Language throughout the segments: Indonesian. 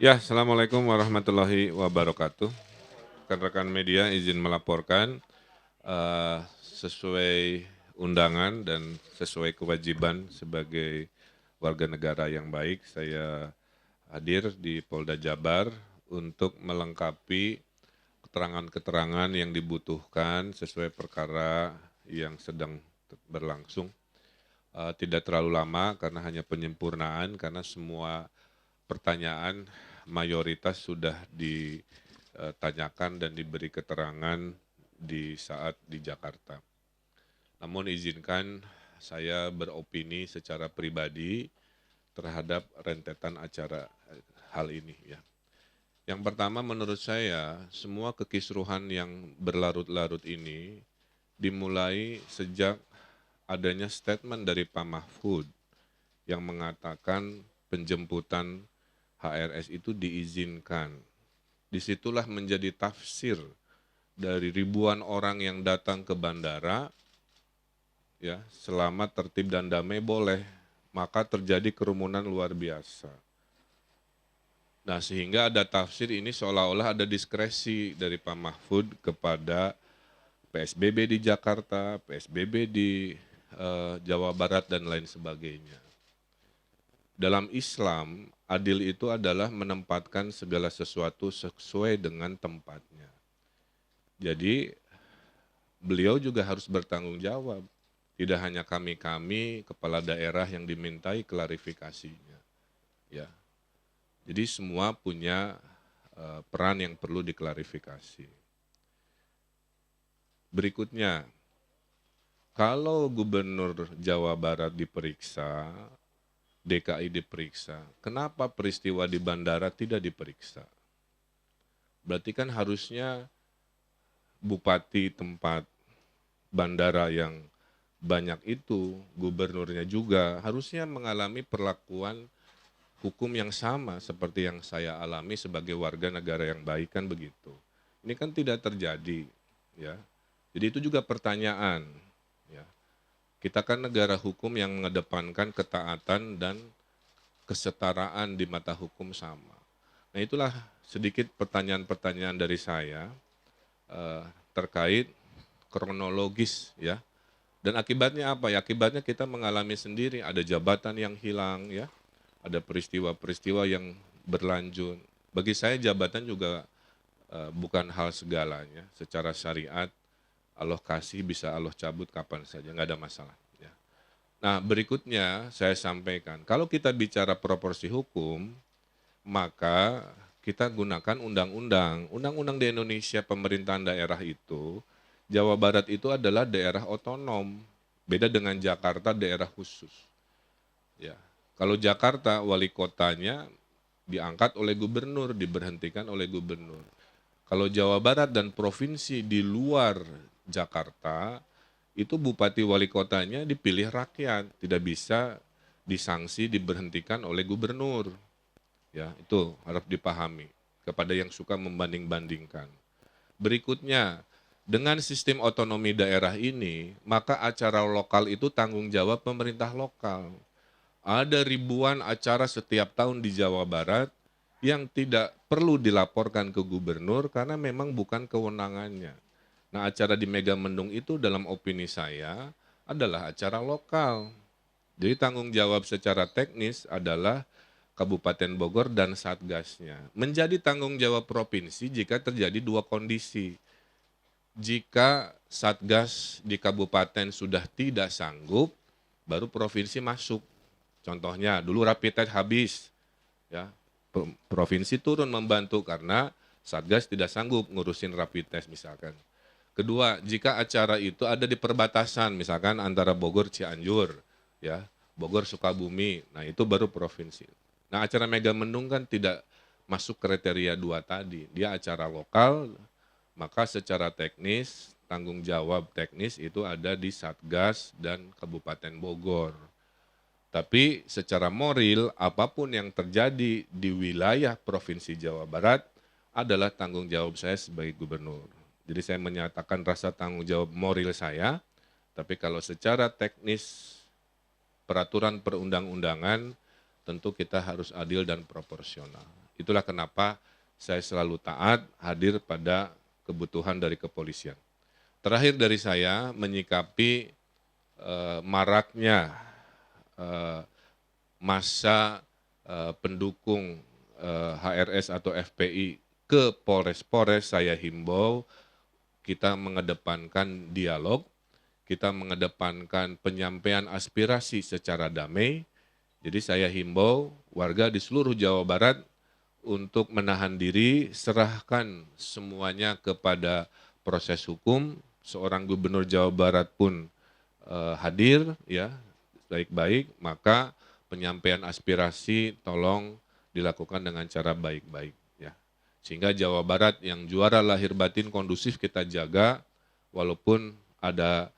Ya, Assalamualaikum warahmatullahi wabarakatuh. Rekan-rekan media izin melaporkan sesuai undangan dan sesuai kewajiban sebagai warga negara yang baik, saya hadir di Polda Jabar untuk melengkapi keterangan-keterangan yang dibutuhkan sesuai perkara yang sedang berlangsung. Tidak terlalu lama karena hanya penyempurnaan, karena semua pertanyaan mayoritas sudah ditanyakan dan diberi keterangan di saat di Jakarta. Namun izinkan saya beropini secara pribadi terhadap rentetan acara hal ini ya. Yang pertama menurut saya semua kekisruhan yang berlarut-larut ini dimulai sejak adanya statement dari Pak Mahfud yang mengatakan penjemputan HRS itu diizinkan. Disitulah menjadi tafsir dari ribuan orang yang datang ke bandara, ya selama tertib dan damai boleh, maka terjadi kerumunan luar biasa. Nah sehingga ada tafsir ini seolah-olah ada diskresi dari Pak Mahfud kepada PSBB di Jakarta, PSBB di Jawa Barat dan lain sebagainya. Dalam Islam, adil itu adalah menempatkan segala sesuatu sesuai dengan tempatnya. Jadi beliau juga harus bertanggung jawab. Tidak hanya kami-kami kepala daerah yang dimintai klarifikasinya. Ya. Jadi semua punya peran yang perlu diklarifikasi. Berikutnya, kalau Gubernur Jawa Barat diperiksa, DKI diperiksa, kenapa peristiwa di bandara tidak diperiksa? Berarti kan harusnya bupati tempat bandara yang banyak itu, gubernurnya juga, harusnya mengalami perlakuan hukum yang sama seperti yang saya alami sebagai warga negara yang baik, kan begitu. Ini kan tidak terjadi, ya. Jadi itu juga pertanyaan, ya. Kita kan negara hukum yang mengedepankan ketaatan dan kesetaraan di mata hukum sama. Nah itulah sedikit pertanyaan-pertanyaan dari saya terkait kronologis ya. Dan akibatnya apa ya? Akibatnya kita mengalami sendiri, ada jabatan yang hilang ya, ada peristiwa-peristiwa yang berlanjut. Bagi saya jabatan juga bukan hal segalanya. Secara syariat Allah kasih bisa Allah cabut kapan saja, nggak ada masalah. Ya. Nah berikutnya saya sampaikan, kalau kita bicara proporsi hukum, maka kita gunakan undang-undang. Undang-undang di Indonesia pemerintahan daerah itu, Jawa Barat itu adalah daerah otonom. Beda dengan Jakarta daerah khusus. Ya. Kalau Jakarta wali kotanya diangkat oleh gubernur, diberhentikan oleh gubernur. Kalau Jawa Barat dan provinsi di luar Jakarta, itu bupati wali kotanya dipilih rakyat, tidak bisa disanksi, diberhentikan oleh gubernur. Ya, itu harus dipahami kepada yang suka membanding-bandingkan. Berikutnya, dengan sistem otonomi daerah ini, maka acara lokal itu tanggung jawab pemerintah lokal. Ada ribuan acara setiap tahun di Jawa Barat yang tidak perlu dilaporkan ke gubernur karena memang bukan kewenangannya. Nah, acara di Megamendung itu dalam opini saya adalah acara lokal. Jadi tanggung jawab secara teknis adalah Kabupaten Bogor dan Satgasnya. Menjadi tanggung jawab provinsi jika terjadi dua kondisi. Jika Satgas di kabupaten sudah tidak sanggup, baru provinsi masuk. Contohnya dulu rapid test habis, ya provinsi turun membantu karena Satgas tidak sanggup ngurusin rapid test misalkan. Kedua, jika acara itu ada di perbatasan, misalkan antara Bogor Cianjur, ya Bogor Sukabumi, nah itu baru provinsi. Nah acara Megamendung kan tidak masuk kriteria dua tadi, dia acara lokal, maka secara teknis, tanggung jawab teknis itu ada di Satgas dan Kabupaten Bogor. Tapi secara moral, apapun yang terjadi di wilayah Provinsi Jawa Barat adalah tanggung jawab saya sebagai gubernur. Jadi saya menyatakan rasa tanggung jawab moral saya, tapi kalau secara teknis peraturan perundang-undangan, tentu kita harus adil dan proporsional. Itulah kenapa saya selalu taat hadir pada kebutuhan dari kepolisian. Terakhir dari saya menyikapi maraknya massa pendukung HRS atau FPI ke Polres-Polres, saya himbau kita mengedepankan dialog, kita mengedepankan penyampaian aspirasi secara damai. Jadi saya himbau warga di seluruh Jawa Barat untuk menahan diri, serahkan semuanya kepada proses hukum. Seorang gubernur Jawa Barat pun hadir, ya baik-baik, maka penyampaian aspirasi tolong dilakukan dengan cara baik-baik, ya. Sehingga Jawa Barat yang juara lahir batin kondusif kita jaga, walaupun ada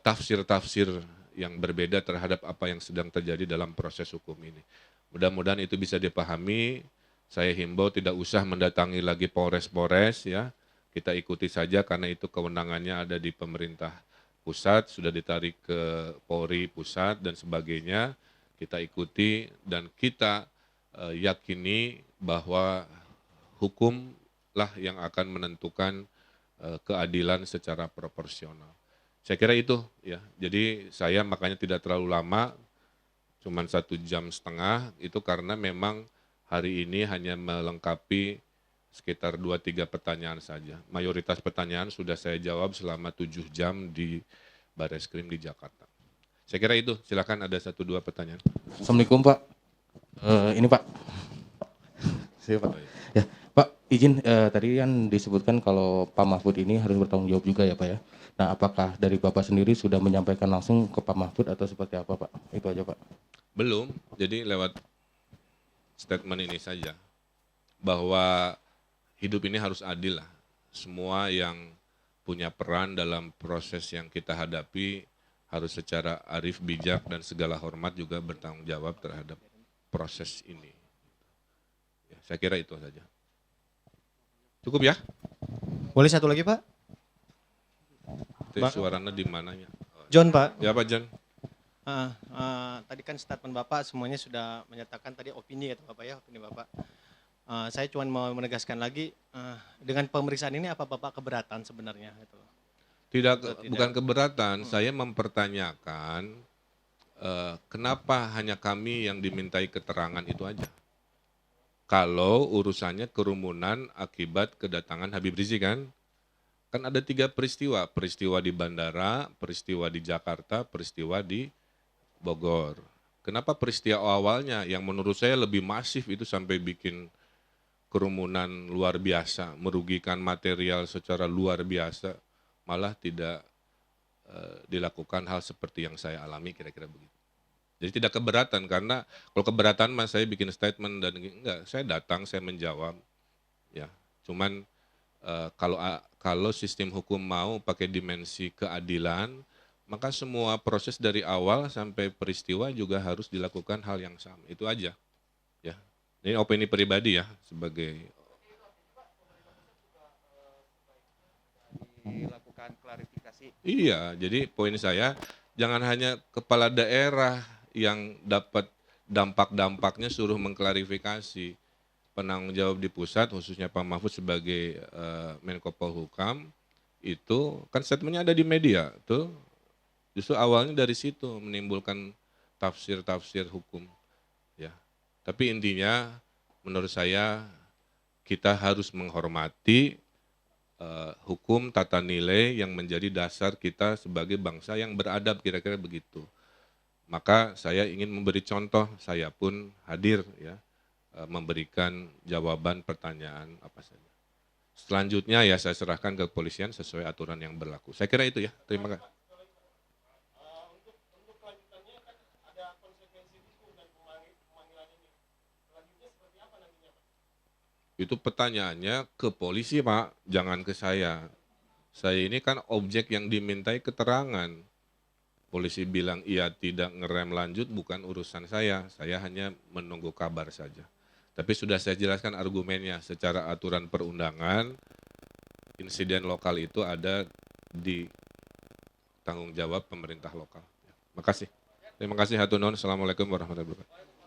tafsir-tafsir yang berbeda terhadap apa yang sedang terjadi dalam proses hukum ini. Mudah-mudahan itu bisa dipahami. Saya himbau tidak usah mendatangi lagi Polres-Polres, ya. Kita ikuti saja karena itu kewenangannya ada di pemerintah pusat, sudah ditarik ke Polri pusat dan sebagainya. Kita ikuti dan kita yakini bahwa hukumlah yang akan menentukan keadilan secara proporsional. Saya kira itu, ya. Jadi saya makanya tidak terlalu lama, cuman 1,5 jam, itu karena memang hari ini hanya melengkapi sekitar 2-3 pertanyaan saja. Mayoritas pertanyaan sudah saya jawab selama 7 jam di Bareskrim di Jakarta. Saya kira itu, silakan ada 1-2 pertanyaan. Assalamualaikum Pak. Ini Pak. Saya Pak. Ya, Pak, izin tadi kan disebutkan kalau Pak Mahfud ini harus bertanggung jawab juga ya Pak ya. Nah, apakah dari Bapak sendiri sudah menyampaikan langsung ke Pak Mahfud atau seperti apa Pak? Itu aja Pak. Belum, jadi lewat statement ini saja. Bahwa hidup ini harus adil lah. Semua yang punya peran dalam proses yang kita hadapi harus secara arif, bijak, dan segala hormat juga bertanggung jawab terhadap proses ini. Ya, saya kira itu saja. Cukup ya? Boleh satu lagi Pak? Itu suaranya di mananya? John Pak. Ya Pak John. Tadi kan statement Bapak semuanya sudah menyatakan tadi opini ya Bapak ya, opini Bapak. Saya cuma mau menegaskan lagi, dengan pemeriksaan ini apa Bapak keberatan sebenarnya? Gitu. Tidak, bukan keberatan, saya mempertanyakan kenapa hanya kami yang dimintai keterangan itu aja. Kalau urusannya kerumunan akibat kedatangan Habib Rizik kan ada 3 peristiwa, peristiwa di bandara, peristiwa di Jakarta, peristiwa di Bogor. Kenapa peristiwa awalnya yang menurut saya lebih masif itu sampai bikin kerumunan luar biasa, merugikan material secara luar biasa, malah tidak dilakukan hal seperti yang saya alami, kira-kira begitu. Jadi tidak keberatan, karena kalau keberatan mas saya bikin statement dan enggak, saya datang, saya menjawab, ya. Cuman kalau sistem hukum mau pakai dimensi keadilan, maka semua proses dari awal sampai peristiwa juga harus dilakukan hal yang sama. Itu aja, ya. Ini opini pribadi ya, sebagai dilakukan klarifikasi. Iya, jadi poin saya jangan hanya kepala daerah yang dapat dampak-dampaknya suruh mengklarifikasi. Penanggung jawab di pusat, khususnya Pak Mahfud sebagai Menko Polhukam, itu kan statementnya ada di media, tuh justru awalnya dari situ menimbulkan tafsir-tafsir hukum, ya. Tapi intinya menurut saya kita harus menghormati hukum tata nilai yang menjadi dasar kita sebagai bangsa yang beradab, kira-kira begitu. Maka saya ingin memberi contoh, saya pun hadir ya, memberikan jawaban pertanyaan apa saja. Selanjutnya ya saya serahkan ke kepolisian sesuai aturan yang berlaku. Saya kira itu ya, terima kasih. Itu pertanyaannya ke polisi Pak, jangan ke saya. Saya ini kan objek yang dimintai keterangan. Polisi bilang iya tidak ngerem lanjut bukan urusan saya hanya menunggu kabar saja. Tapi sudah saya jelaskan argumennya, secara aturan perundangan, insiden lokal itu ada di tanggung jawab pemerintah lokal. Terima kasih. Terima kasih hatur nuhun. Assalamualaikum warahmatullahi wabarakatuh.